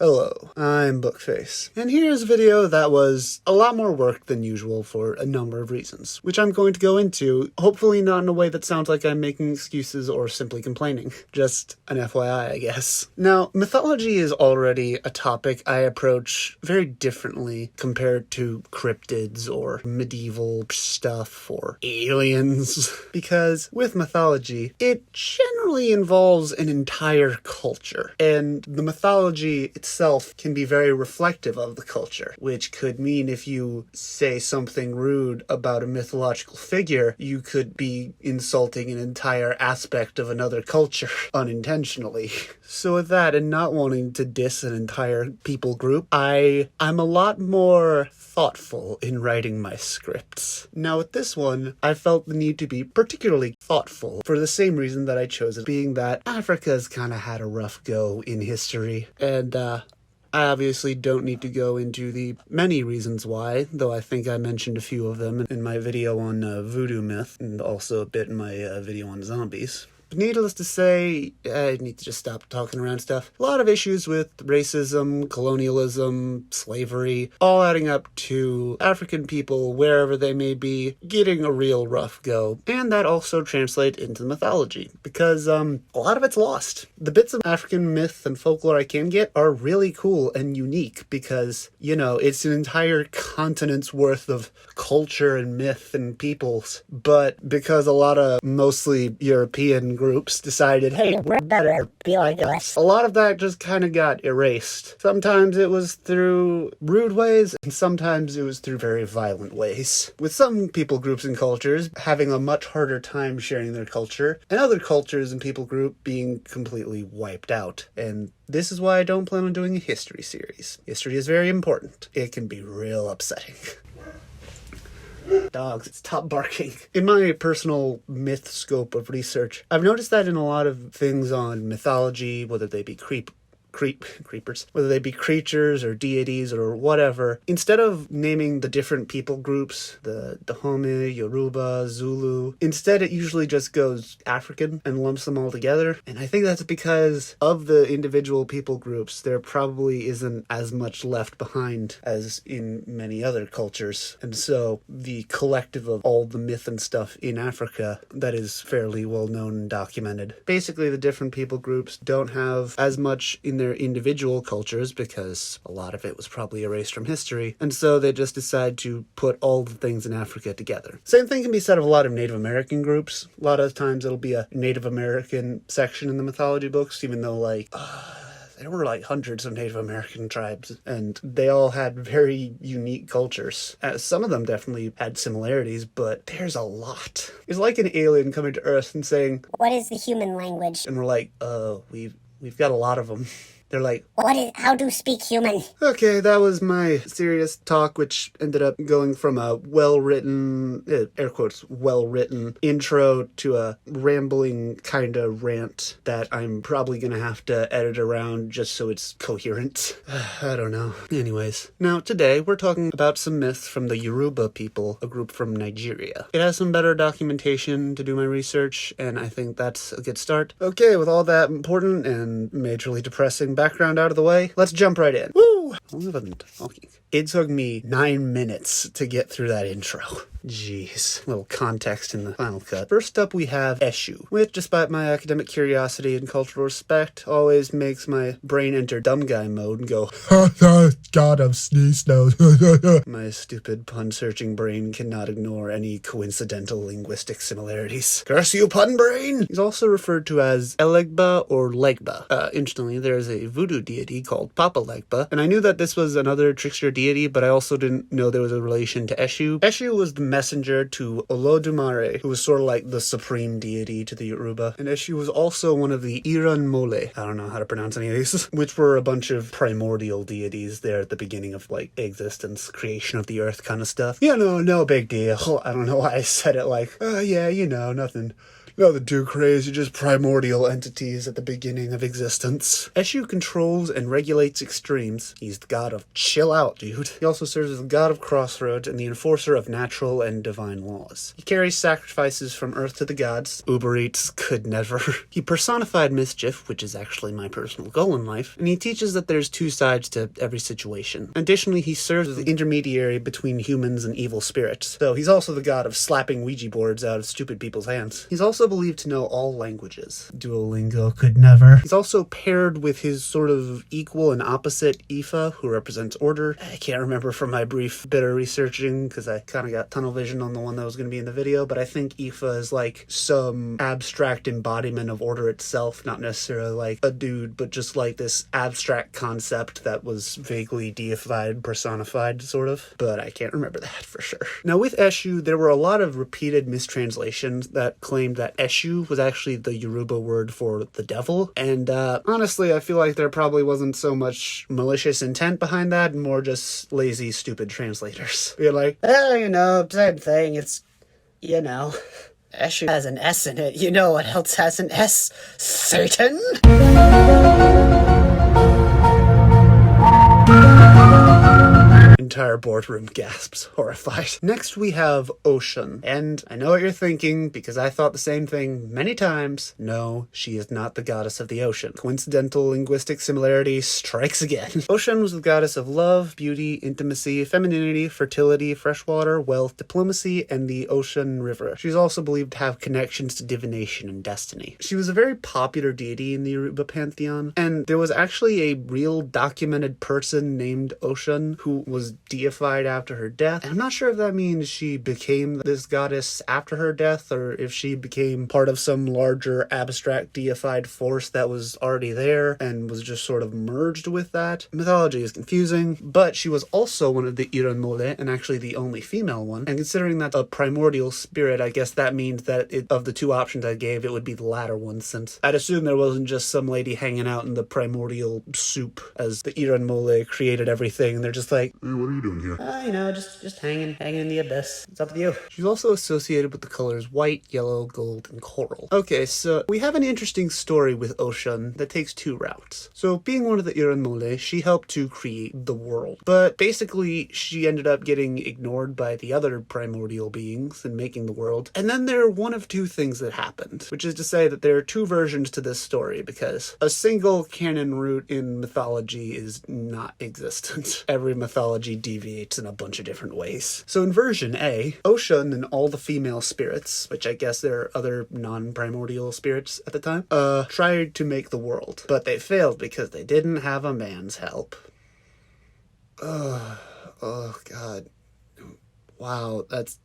Hello, I'm Bookface, and here's a video that was a lot more work than usual for a number of reasons, which I'm going to go into, hopefully not in a way that sounds like I'm making excuses or simply complaining. Just an FYI, I guess. Now, mythology is already a topic I approach very differently compared to cryptids or medieval stuff or aliens, because with mythology, it generally involves an entire culture, and the mythology itself can be very reflective of the culture, which could mean if you say something rude about a mythological figure, you could be insulting an entire aspect of another culture unintentionally. So with that, and not wanting to diss an entire people group, I'm a lot more thoughtful in writing my scripts. Now with this one, I felt the need to be particularly thoughtful for the same reason that I chose it, being that Africa's kind of had a rough go in history, and I obviously don't need to go into the many reasons why, though I think I mentioned a few of them in my video on voodoo myth, and also a bit in my video on zombies. But needless to say, I need to just stop talking around stuff. A lot of issues with racism, colonialism, slavery, all adding up to African people, wherever they may be, getting a real rough go. And that also translates into mythology, because a lot of it's lost. The bits of African myth and folklore I can get are really cool and unique, because, you know, it's an entire continent's worth of culture and myth and peoples. But because a lot of mostly European groups decided, hey, we're better, be like us, a lot of that just kind of got erased. Sometimes it was through rude ways, and sometimes it was through very violent ways. With some people groups and cultures having a much harder time sharing their culture, and other cultures and people group being completely wiped out. And this is why I don't plan on doing a history series. History is very important. It can be real upsetting. Dogs, stop barking. In my personal myth scope of research, I've noticed that in a lot of things on mythology, whether they be creepers, whether they be creatures or deities or whatever, instead of naming the different people groups, the Dahomey, Yoruba, Zulu, instead it usually just goes African and lumps them all together. And I think that's because of the individual people groups, there probably isn't as much left behind as in many other cultures. And so the collective of all the myth and stuff in Africa that is fairly well known and documented. Basically, the different people groups don't have as much in their individual cultures because a lot of it was probably erased from history, and so they just decide to put all the things in Africa together. Same thing can be said of a lot of Native American groups. A lot of times it'll be a Native American section in the mythology books, even though there were hundreds of Native American tribes, and they all had very unique cultures. Some of them definitely had similarities, but there's a lot. It's like an alien coming to Earth and saying, "What is the human language?" And we're like, we've got a lot of them. They're like, how to speak human? Okay, that was my serious talk, which ended up going from a well-written, air quotes, well-written intro to a rambling kind of rant that I'm probably going to have to edit around just so it's coherent. I don't know. Anyways, now today we're talking about some myths from the Yoruba people, a group from Nigeria. It has some better documentation to do my research, and I think that's a good start. Okay, with all that important and majorly depressing background out of the way, let's jump right in. Woo! How long have I been talking? It took me 9 minutes to get through that intro. Jeez. Little context in the final cut. First up, we have Eshu, which, despite my academic curiosity and cultural respect, always makes my brain enter dumb guy mode and go, God, I'm sneeze nose. My stupid pun-searching brain cannot ignore any coincidental linguistic similarities. Curse you, pun brain! He's also referred to as Elegba or Legba. Interestingly, there is a voodoo deity called Papa Legba, and I knew that this was another trickster deity, but I also didn't know there was a relation to Eshu. Eshu was the messenger to Olodumare, who was sort of like the supreme deity to the Yoruba. And Eshu was also one of the Iranmole, I don't know how to pronounce any of these, which were a bunch of primordial deities there at the beginning of existence, creation of the earth kind of stuff. You know, no big deal. I don't know why I said it nothing Nothing too crazy, just primordial entities at the beginning of existence. Eshu controls and regulates extremes. He's the god of chill out, dude. He also serves as the god of crossroads and the enforcer of natural and divine laws. He carries sacrifices from earth to the gods. Uber Eats could never. He personified mischief, which is actually my personal goal in life, and he teaches that there's two sides to every situation. Additionally, he serves as the intermediary between humans and evil spirits, so he's also the god of slapping Ouija boards out of stupid people's hands. He's also believed to know all languages. Duolingo could never. He's also paired with his sort of equal and opposite Ifa, who represents order. I can't remember from my brief bit of researching, because I kind of got tunnel vision on the one that was going to be in the video, but I think Ifa is like some abstract embodiment of order itself, not necessarily like a dude, but just like this abstract concept that was vaguely deified, personified, sort of. But I can't remember that for sure. Now with Eshu, there were a lot of repeated mistranslations that claimed that Eshu was actually the Yoruba word for the devil, and honestly, I feel like there probably wasn't so much malicious intent behind that, and more just lazy, stupid translators. You're like, Same thing. It's, Eshu has an S in it. You know what else has an S? Satan? Entire boardroom gasps, horrified. Next we have Ocean, and I know what you're thinking, because I thought the same thing many times. No, she is not the goddess of the ocean. Coincidental linguistic similarity strikes again. Ocean was the goddess of love, beauty, intimacy, femininity, fertility, freshwater, wealth, diplomacy, and the ocean river. She's also believed to have connections to divination and destiny. She was a very popular deity in the Yoruba pantheon, and there was actually a real documented person named Ocean who was deified after her death. And I'm not sure if that means she became this goddess after her death, or if she became part of some larger abstract deified force that was already there and was just sort of merged with that. Mythology is confusing, but she was also one of the Iranmole, and actually the only female one. And considering that a primordial spirit, I guess that means that of the two options I gave, it would be the latter one, since I'd assume there wasn't just some lady hanging out in the primordial soup as the Iranmole created everything, and they're just like, hey, what are you doing here? Just hanging in the abyss. It's up to you. She's also associated with the colors white, yellow, gold, and coral. Okay, so we have an interesting story with Ocean that takes two routes. So being one of the Iranmole, she helped to create the world. But basically, she ended up getting ignored by the other primordial beings in making the world. And then there are one of two things that happened, which is to say that there are two versions to this story, because a single canon route in mythology is not existent. Every mythology deviates in a bunch of different ways. So in version A, Ocean and all the female spirits, which I guess there are other non-primordial spirits at the time, tried to make the world, but they failed because they didn't have a man's help. Oh god. Wow, that's...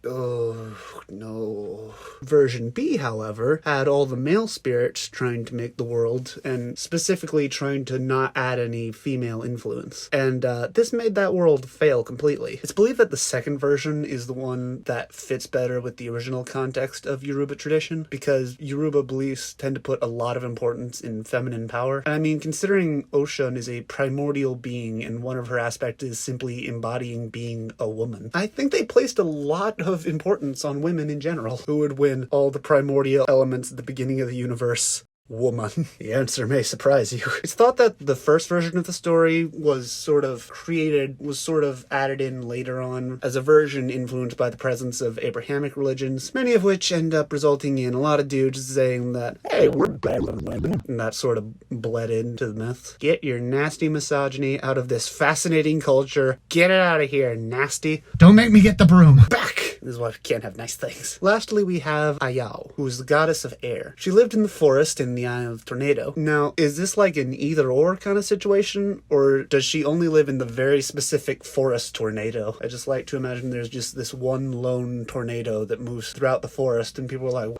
Oh, no. Version B, however, had all the male spirits trying to make the world, and specifically trying to not add any female influence. And this made that world fail completely. It's believed that the second version is the one that fits better with the original context of Yoruba tradition, because Yoruba beliefs tend to put a lot of importance in feminine power. And I mean, considering Ocean is a primordial being, and one of her aspects is simply embodying being a woman, I think they placed a lot of importance on women in general. Who would win all the primordial elements at the beginning of the universe? Woman. The answer may surprise you. It's thought that the first version of the story was sort of added in later on as a version influenced by the presence of Abrahamic religions, many of which end up resulting in a lot of dudes saying that, hey, we're better than women. And that sort of bled into the myth. Get your nasty misogyny out of this fascinating culture. Get it out of here, nasty. Don't make me get the broom. Back! This is why we can't have nice things. Lastly, we have Ayah, who is the goddess of air. She lived in the forest in the Eye of Tornado. Now, is this like an either-or kind of situation, or does she only live in the very specific forest tornado? I just like to imagine there's just this one lone tornado that moves throughout the forest, and people are like,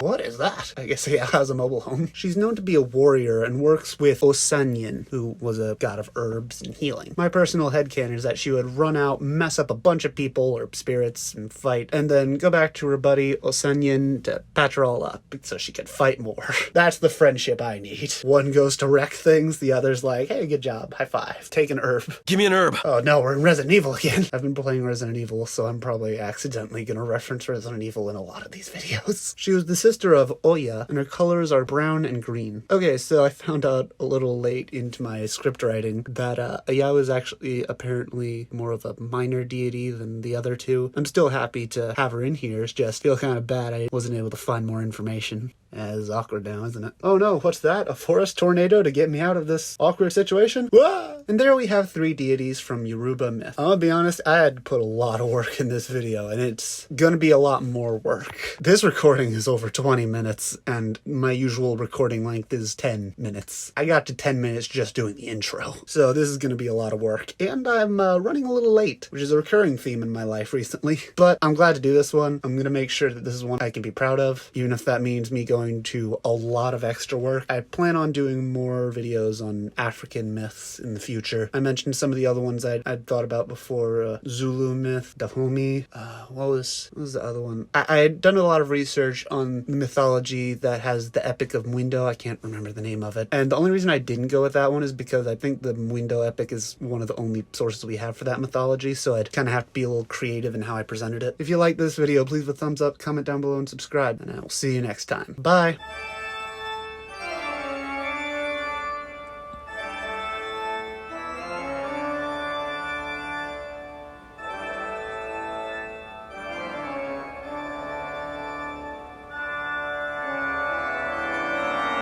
what is that? I guess Ayah has a mobile home. She's known to be a warrior and works with Osanyin, who was a god of herbs and healing. My personal headcanon is that she would run out, mess up a bunch of people or spirits, and fight fight, and then go back to her buddy Osenyin to patch her all up so she could fight more. That's the friendship I need. One goes to wreck things, the other's like, hey, good job, high five, take an herb. Give me an herb. Oh no, we're in Resident Evil again. I've been playing Resident Evil, so I'm probably accidentally gonna reference Resident Evil in a lot of these videos. She was the sister of Ayah, and her colors are brown and green. Okay, so I found out a little late into my script writing that Ayah was actually apparently more of a minor deity than the other two. I'm still happy to have her in here, it's just feel kind of bad I wasn't able to find more information. It's awkward now, isn't it? Oh no, what's that? A forest tornado to get me out of this awkward situation? Wah! And there we have 3 deities from Yoruba myth. I'm gonna be honest, I had to put a lot of work in this video, and it's gonna be a lot more work. This recording is over 20 minutes, and my usual recording length is 10 minutes. I got to 10 minutes just doing the intro. So this is gonna be a lot of work, and I'm running a little late, which is a recurring theme in my life recently. But I'm glad to do this one. I'm gonna make sure that this is one I can be proud of, even if that means me going to a lot of extra work. I plan on doing more videos on African myths in the future. I mentioned some of the other ones I'd thought about before. Zulu myth, Dahomey. What was the other one? I had done a lot of research on the mythology that has the Epic of Mwindo. I can't remember the name of it. And the only reason I didn't go with that one is because I think the Mwindo Epic is one of the only sources we have for that mythology, so I'd kind of have to be a little creative in how I presented it. If you like this video, please leave a thumbs up, comment down below, and subscribe, and I will see you next time. Bye!